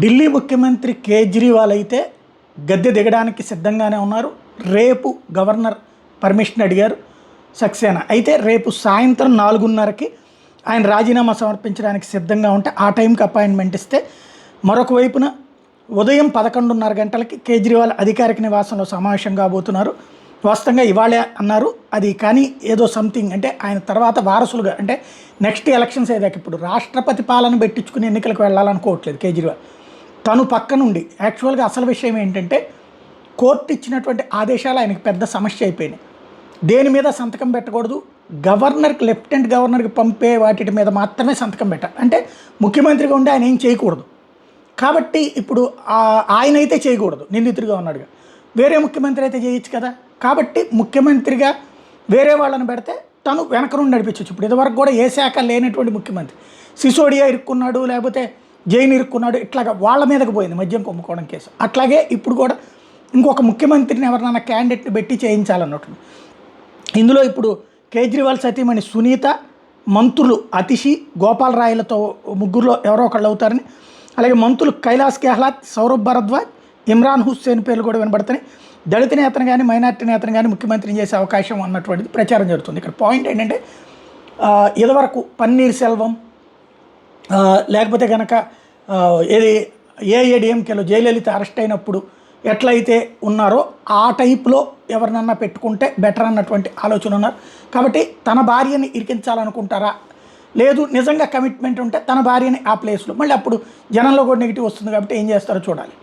ఢిల్లీ ముఖ్యమంత్రి కేజ్రీవాల్ అయితే గద్దె దిగడానికి సిద్ధంగానే ఉన్నారు. రేపు గవర్నర్ పర్మిషన్ అడిగారు సక్సేనా. అయితే రేపు సాయంత్రం 4:30కి ఆయన రాజీనామా సమర్పించడానికి సిద్ధంగా ఉంటే ఆ టైంకి అపాయింట్మెంట్ ఇస్తే, మరొక వైపున ఉదయం 11:30 గంటలకి కేజ్రీవాల్ అధికారిక నివాసంలో సమావేశం కాబోతున్నారు. వాస్తవంగా ఇవాళే అన్నారు అది, కానీ ఏదో సంథింగ్ అంటే ఆయన తర్వాత వారసులుగా అంటే నెక్స్ట్ ఎలక్షన్స్ ఏదాక ఇప్పుడు రాష్ట్రపతి పాలన పెట్టించుకుని ఎన్నికలకు వెళ్ళాలనుకోవట్లేదు కేజ్రీవాల్. తను పక్క నుండి యాక్చువల్గా అసలు విషయం ఏంటంటే కోర్టు ఇచ్చినటువంటి ఆదేశాలు ఆయనకి పెద్ద సమస్య అయిపోయినాయి. దేని మీద సంతకం పెట్టకూడదు, గవర్నర్కి లెఫ్టినెంట్ గవర్నర్కి పంపే వాటి మీద మాత్రమే సంతకం పెట్టాలి. అంటే ముఖ్యమంత్రిగా ఉండి ఆయన ఏం చేయకూడదు. కాబట్టి ఇప్పుడు ఆయన అయితే చేయకూడదు, నిందితుడిగా ఉన్నాడుగా. వేరే ముఖ్యమంత్రి అయితే చేయొచ్చు కదా. కాబట్టి ముఖ్యమంత్రిగా వేరే వాళ్ళని పెడితే తను వెనక నుండి నడిపించవచ్చు. ఇప్పుడు ఇదివరకు కూడా ఏ శాఖ లేనటువంటి ముఖ్యమంత్రి సిసోడియా ఇరుక్కున్నాడు, లేకపోతే జైన్ ఇరుక్కున్నాడు, ఇట్లాగా వాళ్ళ మీదకి పోయింది మద్యం కుంభకోణం కేసు. అట్లాగే ఇప్పుడు కూడా ఇంకొక ముఖ్యమంత్రిని ఎవరినైనా క్యాండిడేట్ని పెట్టి చేయించాలన్నట్టు. ఇందులో ఇప్పుడు కేజ్రీవాల్ సతీమణి సునీత, మంత్రులు అతిషి, గోపాల్ రాయ్లతో ముగ్గురులో ఎవరో ఒకళ్ళు అవుతారని, అలాగే మంత్రులు కైలాస్ గెహ్లాట్, సౌరభ్ భరద్వాజ్, ఇమ్రాన్ హుస్సేన్ పేర్లు కూడా వినబడతాయి. దళిత నేతను కానీ మైనార్టీ నేతను కానీ ముఖ్యమంత్రిని చేసే అవకాశం అన్నటువంటిది ప్రచారం జరుగుతుంది. ఇక్కడ పాయింట్ ఏంటంటే ఇదివరకు పన్నీర్ సెల్వం లేకపోతే కనుక ఏది ఏఐఏడిఎంకేలో జయలలిత అరెస్ట్ అయినప్పుడు ఎట్లయితే ఉన్నారో ఆ టైప్లో ఎవరినన్నా పెట్టుకుంటే బెటర్ అన్నటువంటి ఆలోచన ఉన్నారు. కాబట్టి తన భార్యని ఇరికించాలనుకుంటారా, లేదు నిజంగా కమిట్మెంట్ ఉంటే తన భార్యని ఆ ప్లేస్లో, మళ్ళీ అప్పుడు జనంలో కూడా నెగిటివ్ వస్తుంది కాబట్టి ఏం చేస్తారో చూడాలి.